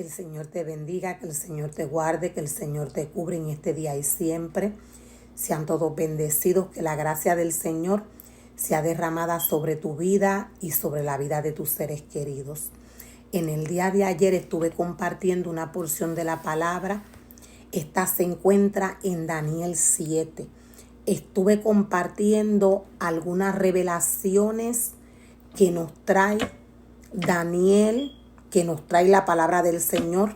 Que el Señor te bendiga, que el Señor te guarde, que el Señor te cubra en este día y siempre. Sean todos bendecidos, que la gracia del Señor sea derramada sobre tu vida y sobre la vida de tus seres queridos. En el día de ayer estuve compartiendo una porción de la palabra. Esta se encuentra en Daniel 7. Estuve compartiendo algunas revelaciones que nos trae Daniel, que nos trae la palabra del Señor.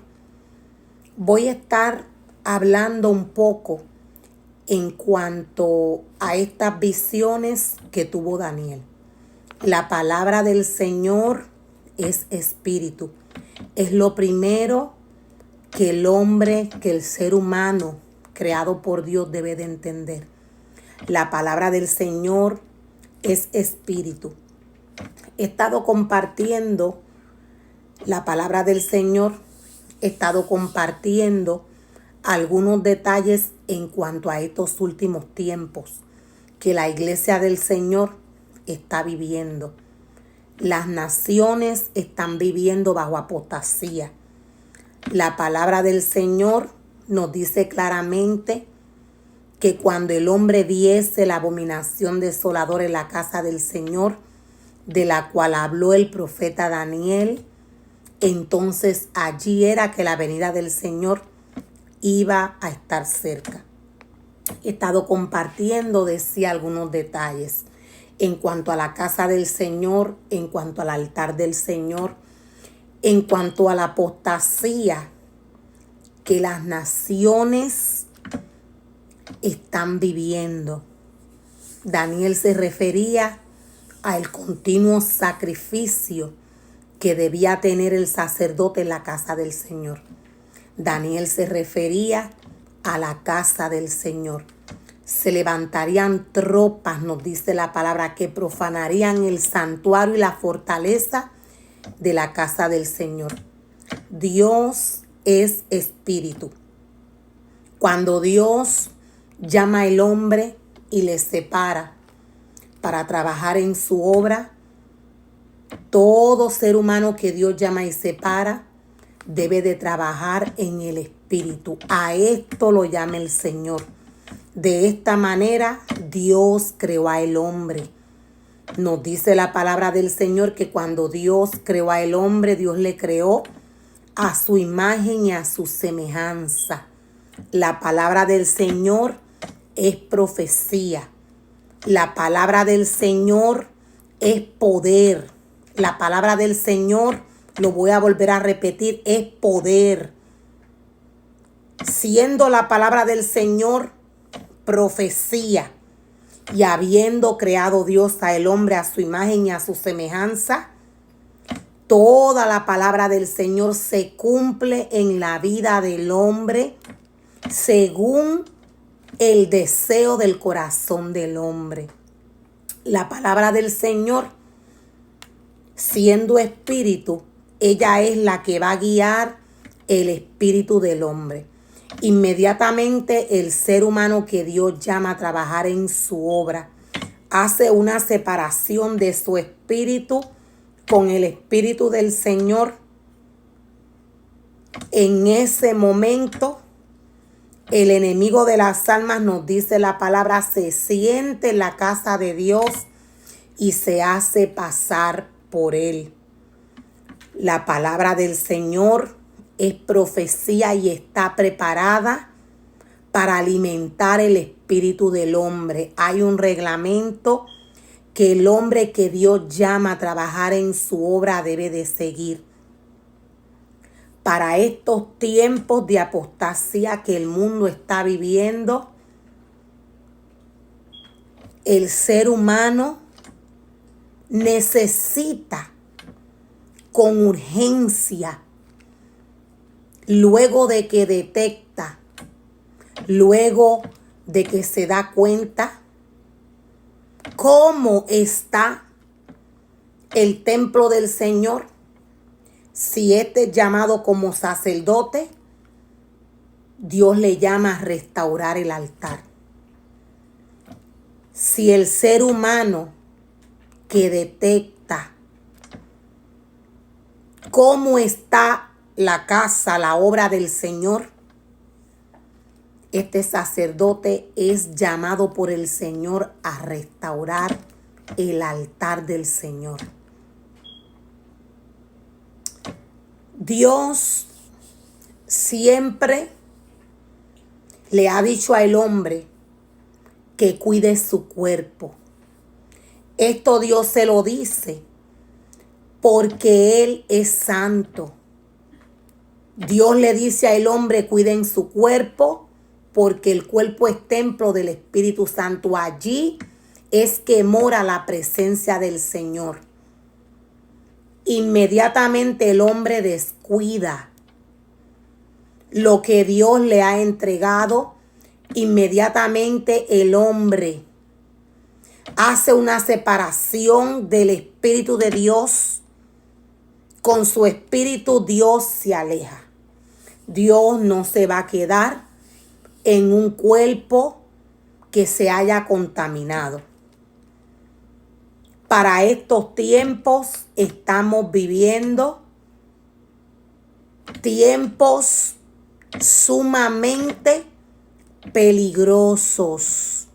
Voy a estar hablando un poco en cuanto a estas visiones que tuvo Daniel. La palabra del Señor es espíritu. Es lo primero que el hombre, que el ser humano creado por Dios debe de entender. La palabra del Señor es espíritu. He estado compartiendo la palabra del Señor, he estado compartiendo algunos detalles en cuanto a estos últimos tiempos que la iglesia del Señor está viviendo. Las naciones están viviendo bajo apostasía. La palabra del Señor nos dice claramente que cuando el hombre viese la abominación desoladora en la casa del Señor, de la cual habló el profeta Daniel, entonces allí era que la venida del Señor iba a estar cerca. He estado compartiendo, decía, algunos detalles en cuanto a la casa del Señor, en cuanto al altar del Señor, en cuanto a la apostasía que las naciones están viviendo. Daniel se refería al continuo sacrificio que debía tener el sacerdote en la casa del Señor. Daniel se refería a la casa del Señor. Se levantarían tropas, nos dice la palabra, que profanarían el santuario y la fortaleza de la casa del Señor. Dios es espíritu. Cuando Dios llama al hombre y le separa para trabajar en su obra, todo ser humano que Dios llama y separa debe de trabajar en el espíritu. A esto lo llama el Señor. De esta manera Dios creó al hombre. Nos dice la palabra del Señor que cuando Dios creó al hombre, Dios le creó a su imagen y a su semejanza. La palabra del Señor es profecía. La palabra del Señor es poder. La palabra del Señor, lo voy a volver a repetir, es poder. Siendo la palabra del Señor profecía y habiendo creado Dios al hombre a su imagen y a su semejanza, toda la palabra del Señor se cumple en la vida del hombre según el deseo del corazón del hombre. La palabra del Señor, siendo espíritu, ella es la que va a guiar el espíritu del hombre. Inmediatamente el ser humano que Dios llama a trabajar en su obra hace una separación de su espíritu con el espíritu del Señor. En ese momento, el enemigo de las almas, nos dice la palabra, se siente en la casa de Dios y se hace pasar por él. La palabra del Señor es profecía y está preparada para alimentar el espíritu del hombre. Hay un reglamento que el hombre que Dios llama a trabajar en su obra debe de seguir. Para estos tiempos de apostasía que el mundo está viviendo, el ser humano necesita con urgencia, luego de que detecta, luego de que se da cuenta cómo está el templo del Señor, si este es llamado como sacerdote, Dios le llama a restaurar el altar. Si el ser humano que detecta cómo está la casa, la obra del Señor, este sacerdote es llamado por el Señor a restaurar el altar del Señor. Dios siempre le ha dicho al hombre que cuide su cuerpo. Esto Dios se lo dice porque Él es santo. Dios le dice al hombre, cuiden su cuerpo, porque el cuerpo es templo del Espíritu Santo. Allí es que mora la presencia del Señor. Inmediatamente el hombre descuida lo que Dios le ha entregado. Inmediatamente el hombre hace una separación del Espíritu de Dios. Con su espíritu Dios se aleja. Dios no se va a quedar en un cuerpo que se haya contaminado. Para estos tiempos estamos viviendo tiempos sumamente peligrosos,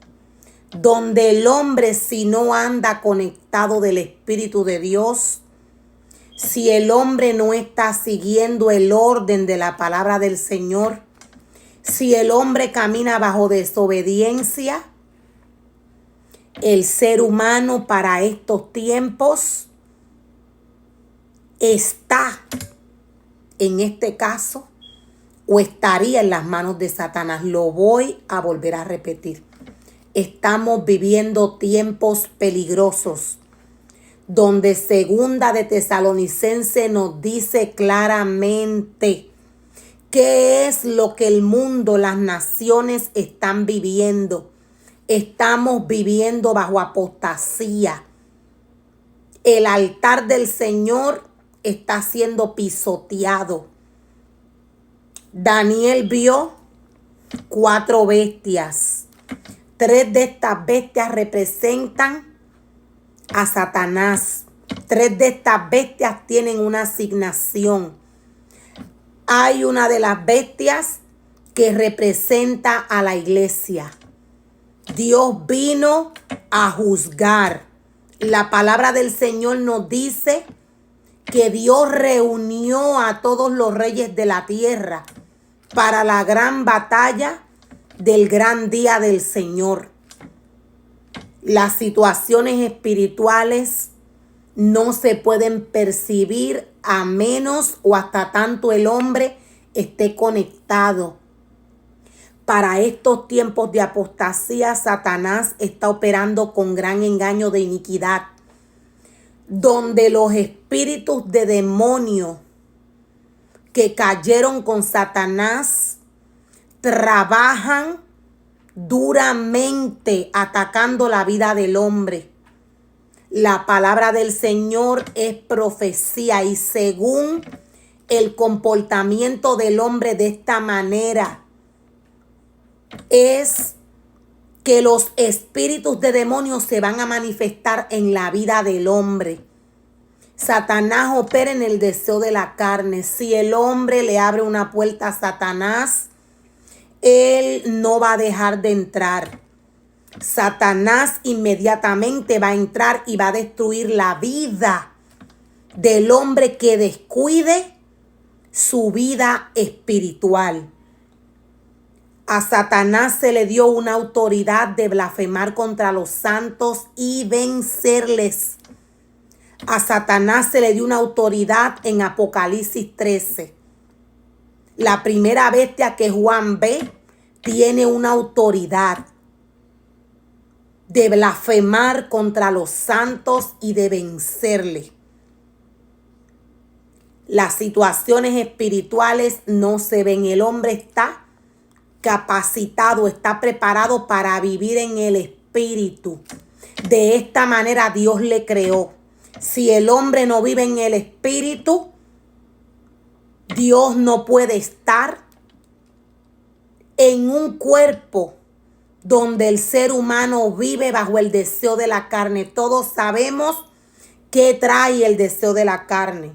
donde el hombre, si no anda conectado del Espíritu de Dios, si el hombre no está siguiendo el orden de la palabra del Señor, si el hombre camina bajo desobediencia, el ser humano para estos tiempos está, en este caso, o estaría en las manos de Satanás. Lo voy a volver a repetir. Estamos viviendo tiempos peligrosos, donde Segunda de Tesalonicenses nos dice claramente qué es lo que el mundo, las naciones están viviendo. Estamos viviendo bajo apostasía. El altar del Señor está siendo pisoteado. Daniel vio 4 bestias. 3 de estas bestias representan a Satanás. 3 de estas bestias tienen una asignación. Hay una de las bestias que representa a la iglesia. Dios vino a juzgar. La palabra del Señor nos dice que Dios reunió a todos los reyes de la tierra para la gran batalla del gran día del Señor. Las situaciones espirituales no se pueden percibir a menos o hasta tanto el hombre esté conectado. Para estos tiempos de apostasía, Satanás está operando con gran engaño de iniquidad, donde los espíritus de demonio que cayeron con Satanás trabajan duramente atacando la vida del hombre. La palabra del Señor es profecía y según el comportamiento del hombre de esta manera es que los espíritus de demonios se van a manifestar en la vida del hombre. Satanás opera en el deseo de la carne. Si el hombre le abre una puerta a Satanás, él no va a dejar de entrar. Satanás inmediatamente va a entrar y va a destruir la vida del hombre que descuide su vida espiritual. A Satanás se le dio una autoridad de blasfemar contra los santos y vencerles. A Satanás se le dio una autoridad en Apocalipsis 13. La primera bestia que Juan ve tiene una autoridad de blasfemar contra los santos y de vencerle. Las situaciones espirituales no se ven. El hombre está capacitado, está preparado para vivir en el espíritu. De esta manera Dios le creó. Si el hombre no vive en el espíritu, Dios no puede estar en un cuerpo donde el ser humano vive bajo el deseo de la carne. Todos sabemos qué trae el deseo de la carne.